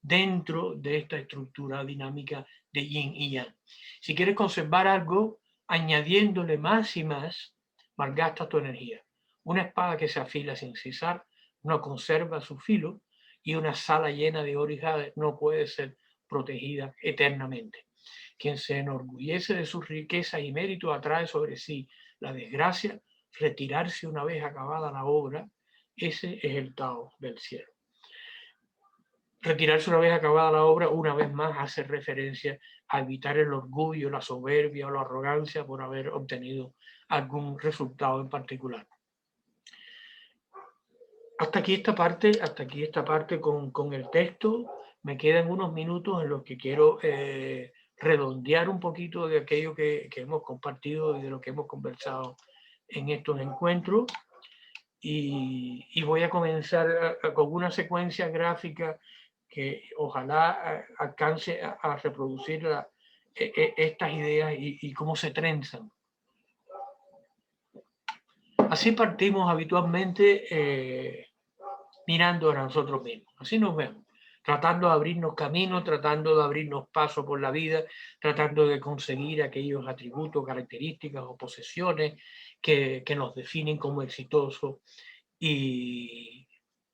dentro de esta estructura dinámica de yin y yang. Si quieres conservar algo, añadiéndole más y más, malgasta tu energía. Una espada que se afila sin cesar no conserva su filo, y una sala llena de oro y jade no puede ser protegida eternamente. Quien se enorgullece de sus riquezas y méritos atrae sobre sí la desgracia. Retirarse una vez acabada la obra, ese es el Tao del cielo. Retirarse una vez acabada la obra, una vez más hace referencia a evitar el orgullo, la soberbia o la arrogancia por haber obtenido algún resultado en particular. Hasta aquí esta parte con el texto. Me quedan unos minutos en los que quiero redondear un poquito de aquello que hemos compartido y de lo que hemos conversado en estos encuentros. Y voy a comenzar con una secuencia gráfica que ojalá alcance a reproducir estas ideas y cómo se trenzan. Así partimos habitualmente mirando a nosotros mismos. Así nos vemos, tratando de abrirnos caminos, tratando de abrirnos paso por la vida, tratando de conseguir aquellos atributos, características o posesiones que nos definen como exitosos. Y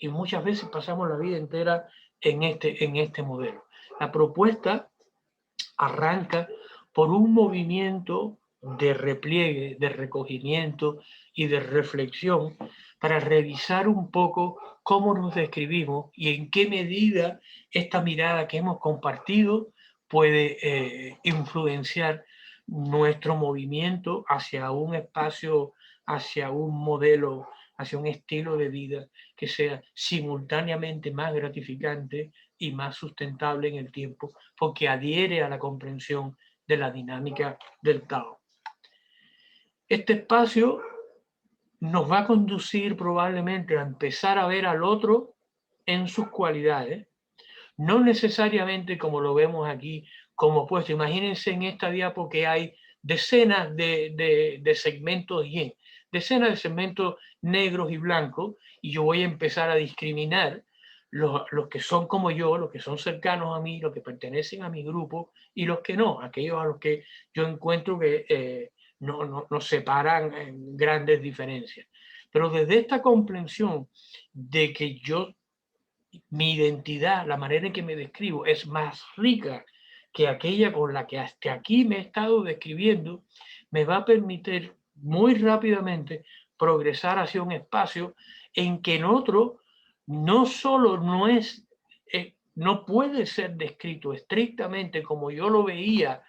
muchas veces pasamos la vida entera en este modelo. La propuesta arranca por un movimiento de repliegue, de recogimiento y de reflexión para revisar un poco cómo nos describimos y en qué medida esta mirada que hemos compartido puede influenciar nuestro movimiento hacia un espacio, hacia un modelo, hacia un estilo de vida que sea simultáneamente más gratificante y más sustentable en el tiempo, porque adhiere a la comprensión de la dinámica del Tao. Este espacio nos va a conducir probablemente a empezar a ver al otro en sus cualidades, no necesariamente como lo vemos aquí como opuesto. Imagínense en esta diapo que hay decenas de segmentos yin, decenas de segmentos negros y blancos, y yo voy a empezar a discriminar los que son como yo, los que son cercanos a mí, los que pertenecen a mi grupo, y los que no, aquellos a los que yo encuentro que nos separan en grandes diferencias. Pero desde esta comprensión de que mi identidad, la manera en que me describo, es más rica que aquella con la que hasta aquí me he estado describiendo, me va a permitir muy rápidamente progresar hacia un espacio en que en otro no solo no puede ser descrito estrictamente como yo lo veía,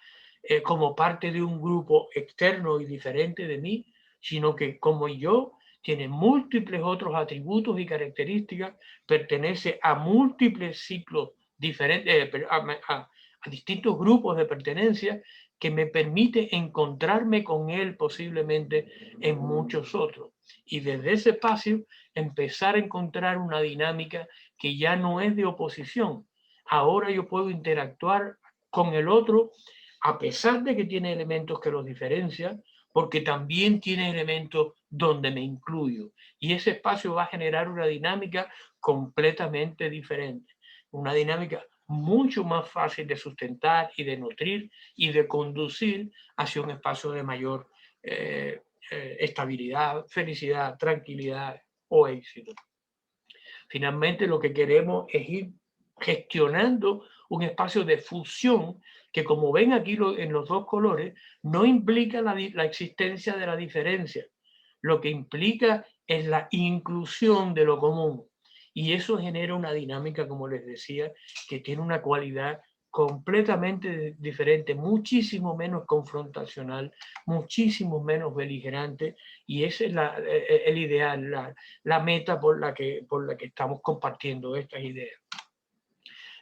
como parte de un grupo externo y diferente de mí, sino que como yo tiene múltiples otros atributos y características, pertenece a múltiples ciclos diferentes, a distintos grupos de pertenencia, que me permite encontrarme con él posiblemente en muchos otros. Y desde ese espacio empezar a encontrar una dinámica que ya no es de oposición. Ahora yo puedo interactuar con el otro a pesar de que tiene elementos que los diferencian, porque también tiene elementos donde me incluyo. Y ese espacio va a generar una dinámica completamente diferente. Una dinámica mucho más fácil de sustentar y de nutrir y de conducir hacia un espacio de mayor estabilidad, felicidad, tranquilidad o éxito. Finalmente, lo que queremos es ir gestionando un espacio de fusión que, como ven aquí en los dos colores, no implica la existencia de la diferencia. Lo que implica es la inclusión de lo común. Y eso genera una dinámica, como les decía, que tiene una cualidad completamente diferente, muchísimo menos confrontacional, muchísimo menos beligerante, y ese es el ideal, la meta por la que estamos compartiendo estas ideas.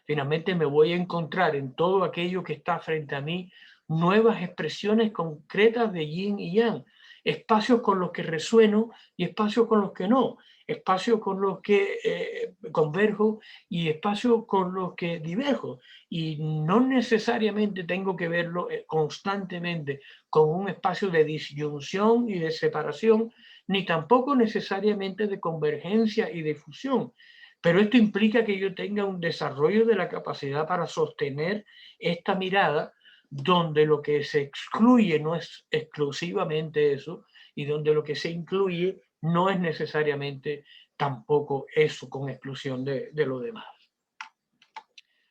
Finalmente me voy a encontrar en todo aquello que está frente a mí nuevas expresiones concretas de yin y yang, espacios con los que resueno y espacios con los que no, espacios con los que converjo y espacios con los que diverjo. Y no necesariamente tengo que verlo constantemente con un espacio de disyunción y de separación, ni tampoco necesariamente de convergencia y de fusión. Pero esto implica que yo tenga un desarrollo de la capacidad para sostener esta mirada, donde lo que se excluye no es exclusivamente eso, y donde lo que se incluye no es necesariamente tampoco eso, con exclusión de lo demás.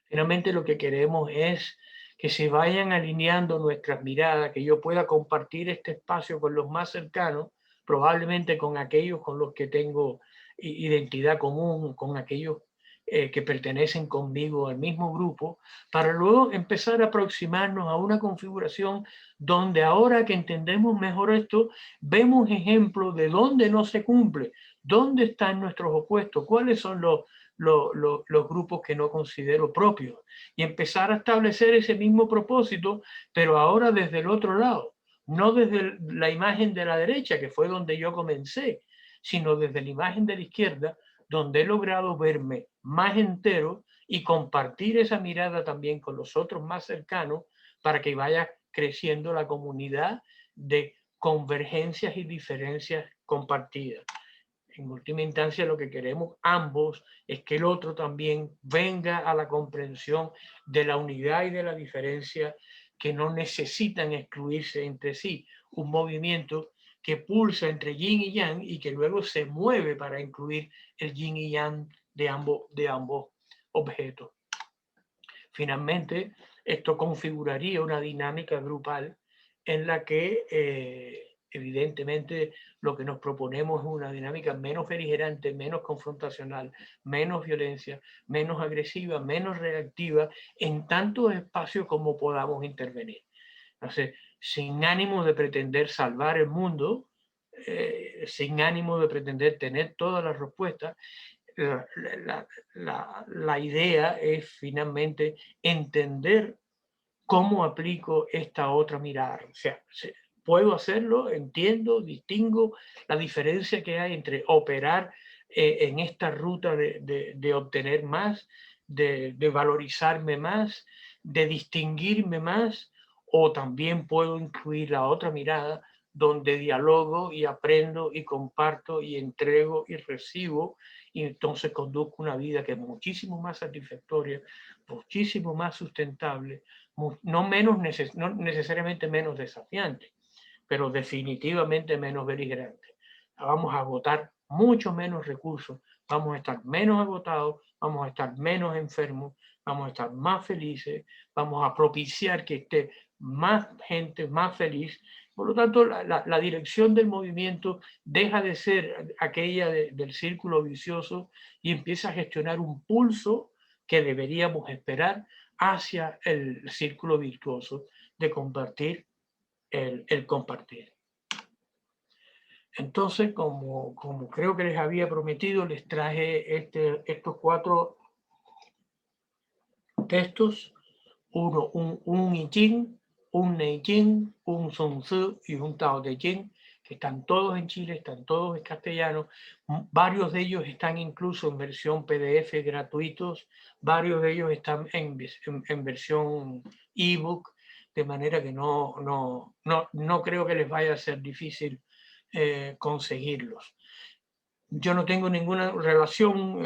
Finalmente, lo que queremos es que se vayan alineando nuestras miradas, que yo pueda compartir este espacio con los más cercanos, probablemente con aquellos con los que tengo identidad común, con aquellos que pertenecen conmigo al mismo grupo, para luego empezar a aproximarnos a una configuración donde, ahora que entendemos mejor esto, vemos ejemplos de dónde no se cumple, dónde están nuestros opuestos, cuáles son los grupos que no considero propios, y empezar a establecer ese mismo propósito, pero ahora desde el otro lado, no desde la imagen de la derecha, que fue donde yo comencé, sino desde la imagen de la izquierda, donde he logrado verme más entero y compartir esa mirada también con los otros más cercanos, para que vaya creciendo la comunidad de convergencias y diferencias compartidas. En última instancia, lo que queremos ambos es que el otro también venga a la comprensión de la unidad y de la diferencia, que no necesitan excluirse entre sí. Un movimiento que pulsa entre yin y yang y que luego se mueve para incluir el yin y yang de ambos objetos. Finalmente, esto configuraría una dinámica grupal en la que evidentemente lo que nos proponemos es una dinámica menos beligerante, menos confrontacional, menos violencia, menos agresiva, menos reactiva, en tantos espacios como podamos intervenir. Entonces, sin ánimo de pretender salvar el mundo, sin ánimo de pretender tener todas las respuestas, la idea es finalmente entender ¿cómo aplico esta otra mirada? O sea, puedo hacerlo, entiendo, distingo la diferencia que hay entre operar en esta ruta de obtener más, de valorizarme más, de distinguirme más, o también puedo incluir la otra mirada donde dialogo y aprendo y comparto y entrego y recibo, y entonces conduzco una vida que es muchísimo más satisfactoria, muchísimo más sustentable, no necesariamente menos desafiante, pero definitivamente menos beligerante. Vamos a agotar mucho menos recursos, vamos a estar menos agotados, vamos a estar menos enfermos, vamos a estar más felices, vamos a propiciar que esté más gente más feliz. Por lo tanto, la dirección del movimiento deja de ser aquella del círculo vicioso y empieza a gestionar un pulso que deberíamos esperar hacia el círculo virtuoso de compartir el compartir. Entonces, como creo que les había prometido, les traje estos 4 textos, un I Ching, un Nei Ching, un Sun Tzu y un Tao Te Ching, que están todos en Chile, están todos en castellano. Varios de ellos están incluso en versión PDF gratuitos, varios de ellos están en versión ebook, de manera que no creo que les vaya a ser difícil conseguirlos. Yo no tengo ninguna relación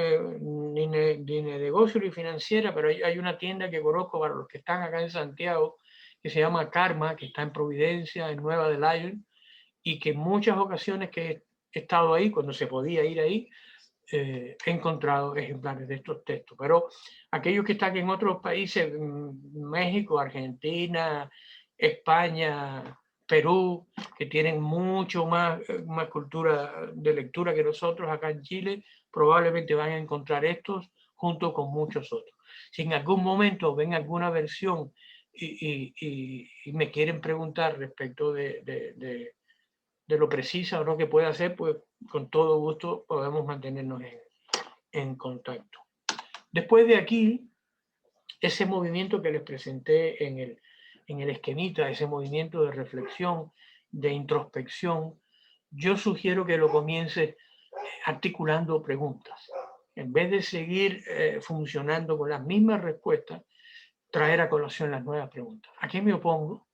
ni de negocio ni financiera, pero hay una tienda que conozco para los que están acá en Santiago, que se llama Karma, que está en Providencia, en Nueva de Lyon, y que en muchas ocasiones que he estado ahí, cuando se podía ir ahí, he encontrado ejemplares de estos textos. Pero aquellos que están en otros países, México, Argentina, España, Perú, que tienen mucho más cultura de lectura que nosotros acá en Chile, probablemente van a encontrar estos junto con muchos otros. Si en algún momento ven alguna versión y me quieren preguntar respecto de lo precisa o no que pueda hacer, pues con todo gusto podemos mantenernos en contacto. Después de aquí, ese movimiento que les presenté en el esquemita, ese movimiento de reflexión, de introspección, yo sugiero que lo comiences articulando preguntas. En vez de seguir funcionando con las mismas respuestas, traer a colación las nuevas preguntas. ¿A qué me opongo?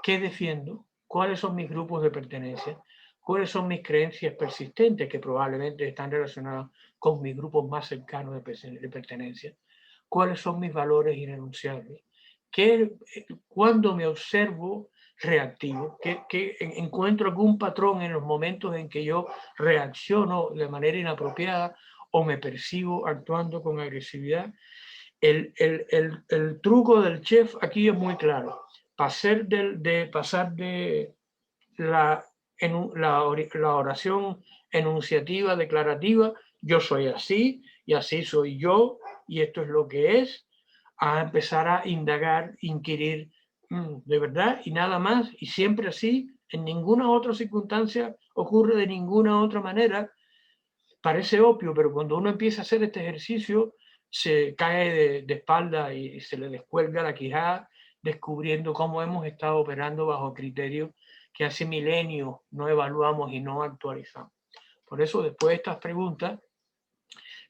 ¿Qué defiendo? ¿Cuáles son mis grupos de pertenencia? ¿Cuáles son mis creencias persistentes que probablemente están relacionadas con mis grupos más cercanos de pertenencia? ¿Cuáles son mis valores irrenunciables? Cuando me observo reactivo, que encuentro algún patrón en los momentos en que yo reacciono de manera inapropiada o me percibo actuando con agresividad. El truco del chef aquí es muy claro. Pasar de la oración enunciativa, declarativa, yo soy así y así soy yo y esto es lo que es, a empezar a indagar, inquirir, de verdad y nada más, y siempre así, en ninguna otra circunstancia ocurre de ninguna otra manera. Parece obvio, pero cuando uno empieza a hacer este ejercicio, se cae de espalda y se le descuelga la quijada, descubriendo cómo hemos estado operando bajo criterios que hace milenios no evaluamos y no actualizamos. Por eso, después de estas preguntas,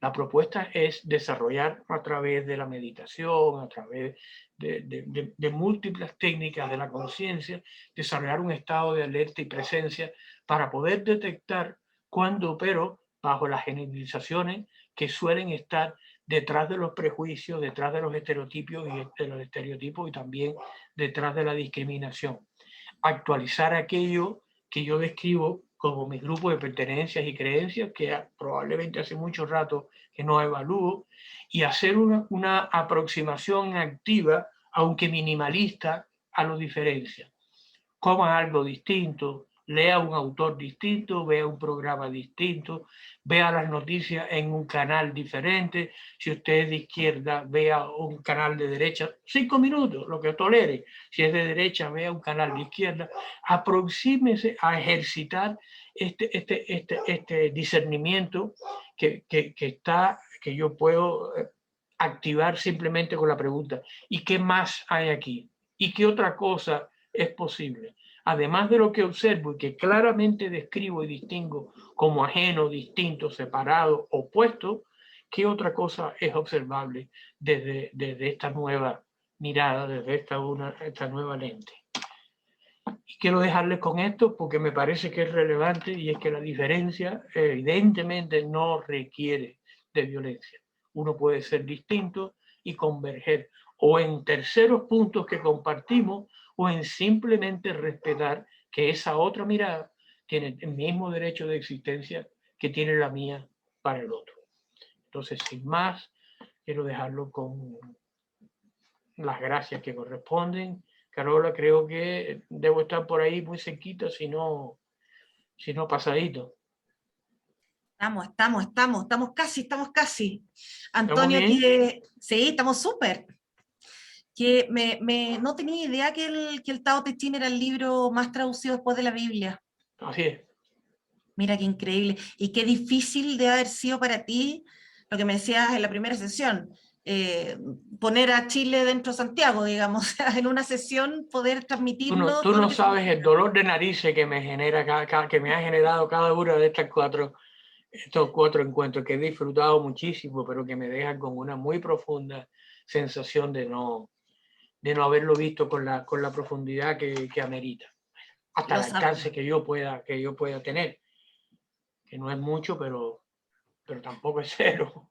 la propuesta es desarrollar a través de la meditación, a través de múltiples técnicas de la conciencia, desarrollar un estado de alerta y presencia para poder detectar cuándo opero bajo las generalizaciones que suelen estar detrás de los prejuicios, detrás de los estereotipos y también detrás de la discriminación. Actualizar aquello que yo describo como mis grupos de pertenencias y creencias, que probablemente hace mucho rato que no evalúo, y hacer una aproximación activa, aunque minimalista, a las diferencias. Coma algo distinto, lea un autor distinto, vea un programa distinto, vea las noticias en un canal diferente. Si usted es de izquierda, vea un canal de derecha, 5 minutos, lo que tolere. Si es de derecha, vea un canal de izquierda. Aproxímese a ejercitar este discernimiento que yo puedo activar simplemente con la pregunta: ¿y qué más hay aquí? ¿Y qué otra cosa es posible? Además de lo que observo y que claramente describo y distingo como ajeno, distinto, separado, opuesto, ¿qué otra cosa es observable desde esta nueva mirada, desde esta nueva lente? Y quiero dejarles con esto porque me parece que es relevante, y es que la diferencia evidentemente no requiere de violencia. Uno puede ser distinto y converger o en terceros puntos que compartimos o en simplemente respetar que esa otra mirada tiene el mismo derecho de existencia que tiene la mía para el otro. Entonces, sin más, quiero dejarlo con las gracias que corresponden. Carola, creo que debo estar por ahí muy cerquita, si no pasadito. Estamos casi. ¿Estamos Antonio, bien? que sí, estamos súper. Que no tenía idea que el Tao Te Ching era el libro más traducido después de la Biblia. Así es. Mira qué increíble. Y qué difícil de haber sido para ti, lo que me decías en la primera sesión, poner a Chile dentro de Santiago, digamos, en una sesión poder transmitirnos Tú todo lo no que sabes el significa. dolor de narices que me genera, que me ha generado cada una de estos cuatro encuentros, que he disfrutado muchísimo, pero que me dejan con una muy profunda sensación de no haberlo visto con la profundidad que amerita, hasta Lo el alcance sabemos. que yo pueda tener, que no es mucho, pero tampoco es cero.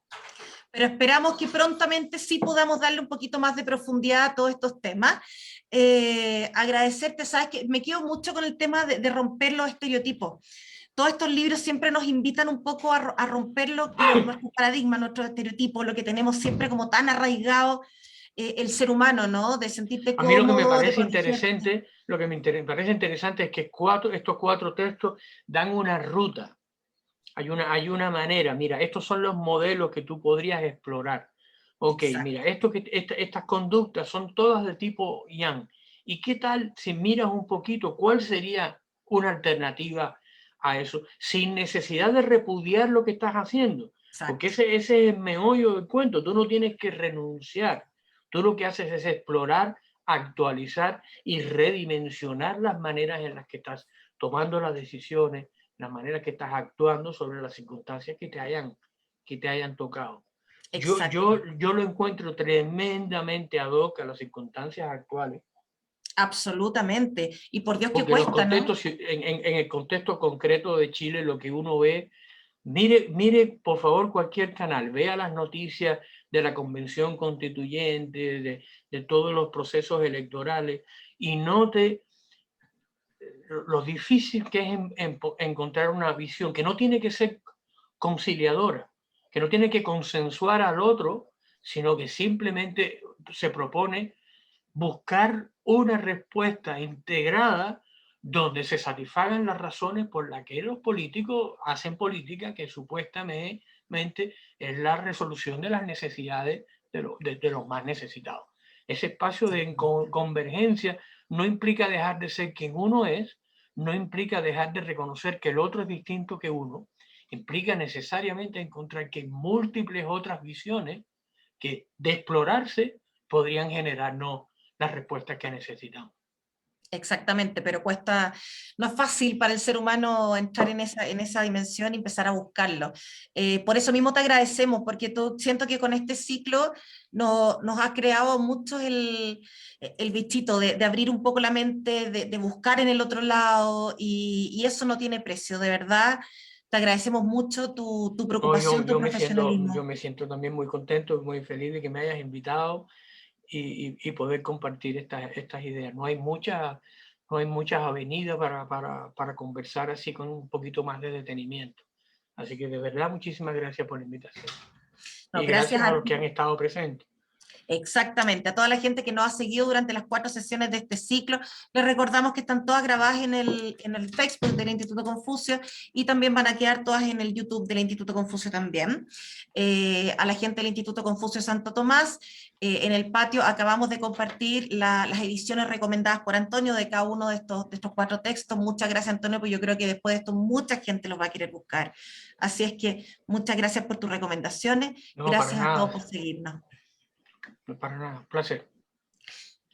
Pero esperamos que prontamente sí podamos darle un poquito más de profundidad a todos estos temas. Agradecerte, sabes que me quedo mucho con el tema de romper los estereotipos. Todos estos libros siempre nos invitan un poco a romper nuestros paradigmas, nuestros estereotipos, lo que tenemos siempre como tan arraigado el ser humano, ¿no? De sentirte A mí lo que me cómodo, de parece protegerte. interesante, parece interesante es que estos cuatro textos dan una ruta. Hay una manera, mira, estos son los modelos que tú podrías explorar. Ok, Exacto. mira, estas conductas son todas de tipo Yang. ¿Y qué tal si miras un poquito cuál sería una alternativa a eso, sin necesidad de repudiar lo que estás haciendo? Porque Exacto. ese es el meollo del cuento. Tú no tienes que renunciar. Tú lo que haces es explorar, actualizar y redimensionar las maneras en las que estás tomando las decisiones, la manera que estás actuando sobre las circunstancias que te hayan tocado. Exacto. Yo lo encuentro tremendamente ad hoc a las circunstancias actuales, Absolutamente. Y por Dios que porque los cuesta, ¿no? contextos, en el contexto concreto de Chile, lo que uno ve, mire por favor cualquier canal, vea las noticias de la Convención Constituyente, de todos los procesos electorales, y note lo difícil que es encontrar una visión que no tiene que ser conciliadora, que no tiene que consensuar al otro, sino que simplemente se propone buscar una respuesta integrada donde se satisfagan las razones por las que los políticos hacen política, que supuestamente es la resolución de las necesidades de los más necesitados. Ese espacio de convergencia no implica dejar de ser quien uno es, no implica dejar de reconocer que el otro es distinto que uno, implica necesariamente encontrar que hay múltiples otras visiones que de explorarse podrían generarnos las respuestas que necesitamos. Exactamente, pero cuesta, no es fácil para el ser humano entrar en esa dimensión y empezar a buscarlo. Por eso mismo te agradecemos, porque siento que con este ciclo nos ha creado mucho el bichito de abrir un poco la mente, de buscar en el otro lado, y eso no tiene precio, de verdad. Te agradecemos mucho tu No, preocupación, tu yo profesionalismo. me siento también muy contento, muy feliz de que me hayas invitado y poder compartir estas ideas. No hay muchas avenidas para conversar así con un poquito más de detenimiento. Así que de verdad, muchísimas gracias por la invitación. No, Y gracias gracias a a los que ti. han estado presentes. Exactamente, a toda la gente que nos ha seguido durante las 4 sesiones de este ciclo, les recordamos que están todas grabadas en el Facebook del Instituto Confucio y también van a quedar todas en el YouTube del Instituto Confucio también. A la gente del Instituto Confucio Santo Tomás, en el patio acabamos de compartir las ediciones recomendadas por Antonio de cada uno de estos 4 textos. Muchas gracias, Antonio, porque yo creo que después de esto mucha gente los va a querer buscar. Así es que muchas gracias por tus recomendaciones, No, para gracias a nada, todos por seguirnos. no para nada. Un placer.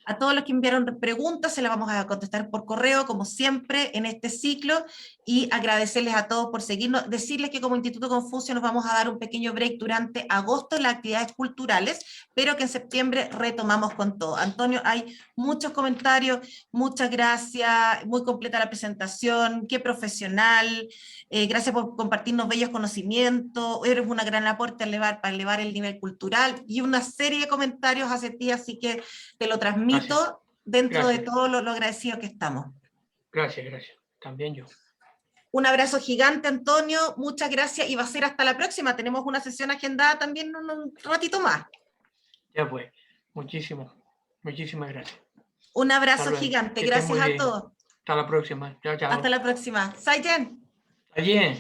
A todos los que enviaron preguntas se las vamos a contestar por correo, como siempre, en este ciclo, y agradecerles a todos por seguirnos. Decirles que como Instituto Confucio nos vamos a dar un pequeño break durante agosto en las actividades culturales, pero que en septiembre retomamos con todo. Antonio, hay muchos comentarios, muchas gracias, muy completa la presentación, qué profesional, gracias por compartirnos bellos conocimientos, eres una gran aporte para elevar el nivel cultural, y una serie de comentarios hacia ti, así que te lo transmito dentro de todo lo agradecido que estamos. Gracias. También yo. Un abrazo gigante, Antonio, muchas gracias, y va a ser hasta la próxima. Tenemos una sesión agendada también un ratito más. Ya pues, muchísimas gracias. Un abrazo gigante, gracias a todos. Hasta la próxima. Chao. Hasta la próxima. Zaijian. Zaijian.